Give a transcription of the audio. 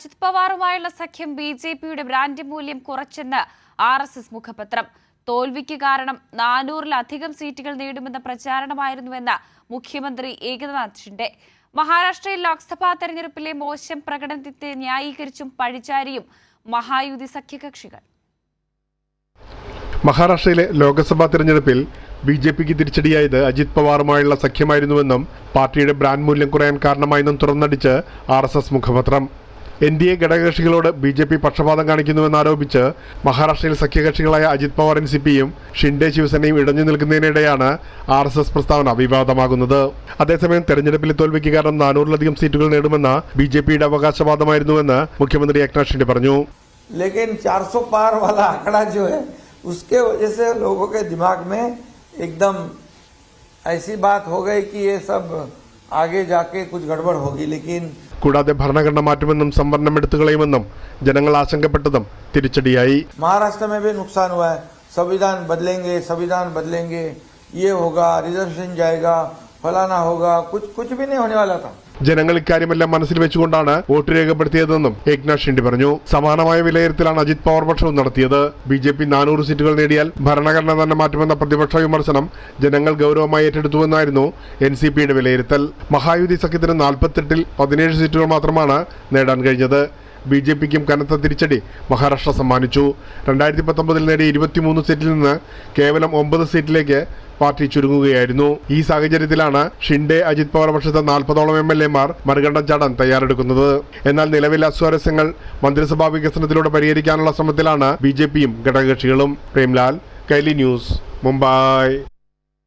അജിത് പവാറുമായുള്ള സഖ്യം ബിജെപിയുടെ ബ്രാൻഡ് മൂല്യം കുറച്ചെന്ന് ആർഎസ്എസ് മുഖപത്രം. തോൽവിക്ക് കാരണം 400-ലധികം സീറ്റുകൾ നേടുമെന്ന പ്രചാരണമായിരുന്നുവെന്ന് മുഖ്യമന്ത്രി ഏകനാഥ് ഷിൻഡെ. മഹാരാഷ്ട്രയിൽ ലോക്സഭാ തെരഞ്ഞെടുപ്പിലെ മോശം പ്രകടനത്തെ ന്യായീകരിച്ചും പഴിചാരിയും മഹായുതി സഖ്യകക്ഷികൾ. മഹാരാഷ്ട്രയിലെ ലോക്സഭാ തെരഞ്ഞെടുപ്പിൽ ബിജെപിക്ക് തിരിച്ചടിയായത് അജിത് പവാറുമായുള്ള സഖ്യമായിരുന്നുവെന്നും പാർട്ടിയുടെ ബ്രാൻഡ് മൂല്യം കുറയാൻ കാരണമായെന്നും തുറന്നടിച്ച് ആർഎസ്എസ് മുഖപത്രം. എൻഡിഎ ഘടകകക്ഷികളോട് ബിജെപി പക്ഷപാതം കാണിക്കുന്നുവെന്നാരോപിച്ച് മഹാരാഷ്ട്രയിൽ സഖ്യകക്ഷികളായ അജിത് പവാർ എൻസിപിയും ഷിൻഡെ ശിവസേനയും ഇടഞ്ഞു നിൽക്കുന്നതിനിടെയാണ് ആർഎസ്എസ് പ്രസ്താവന വിവാദമാകുന്നത്. അതേസമയം തെരഞ്ഞെടുപ്പിലെ തോൽവിക്ക് കാരണം 400-ലധികം സീറ്റുകൾ നേടുമെന്ന ബിജെപിയുടെ അവകാശവാദമായിരുന്നുവെന്ന് മുഖ്യമന്ത്രി ഏകനാഥ് ഷിൻഡെ പറഞ്ഞു. लेकिन 400 पार वाला आंकड़ा जो है उसके वजह से लोगों के दिमाग में एकदम ऐसी बात हो गई कि ये सब आगे जाके कुछ गड़बड़ होगी. लेकिन കൂടാതെ ഭരണഘടന മാറ്റുമെന്നും സംവരണം എടുത്തു കളയുമെന്നും ജനങ്ങൾ ആശങ്കപ്പെട്ടതും തിരിച്ചടിയായി. महाराष्ट्र में भी नुकसान हुआ है. संविधान बदलेंगे, ये होगा, रिजर्वेशन जाएगा, फलाना होगा, कुछ भी नहीं होने वाला था. ജനങ്ങൾ ഇക്കാര്യമെല്ലാം മനസ്സിൽ വെച്ചുകൊണ്ടാണ് വോട്ട് രേഖപ്പെടുത്തിയതെന്നും ഏകനാഥ് ഷിൻഡെ പറഞ്ഞു. സമാനമായ വിലയിരുത്തലാണ് അജിത് പവാർ പക്ഷവും നടത്തിയത്. ബിജെപി 400 സീറ്റുകൾ നേടിയാൽ ഭരണഘടന തന്നെ മാറ്റുമെന്ന പ്രതിപക്ഷ വിമർശനം ജനങ്ങൾ ഗൗരവമായി ഏറ്റെടുത്തുവെന്നായിരുന്നു എൻസിപിയുടെ വിലയിരുത്തൽ. മഹായുതി സഖ്യത്തിന് 48-ൽ 17 സീറ്റുകൾ മാത്രമാണ് നേടാൻ കഴിഞ്ഞത്. ബിജെപിക്കും കനത്ത തിരിച്ചടി മഹാരാഷ്ട്ര സമ്മാനിച്ചു. 2019-ൽ നേടിയ 23 സീറ്റിൽ നിന്ന് കേവലം 9 സീറ്റിലേക്ക് പാർട്ടി ചുരുങ്ങുകയായിരുന്നു. ഈ സാഹചര്യത്തിലാണ് ഷിൻഡെ അജിത് പവാർ പക്ഷത്തെ 40ഓളം MLA-മാർ മറികടം ചാടാൻ തയ്യാറെടുക്കുന്നത്. എന്നാൽ നിലവിലെ അസ്വാരസ്യങ്ങൾ മന്ത്രിസഭാ വികസനത്തിലൂടെ പരിഹരിക്കാനുള്ള ശ്രമത്തിലാണ് ബിജെപിയും ഘടകകക്ഷികളും. പ്രേംലാൽ, കൈലി ന്യൂസ്, മുംബൈ.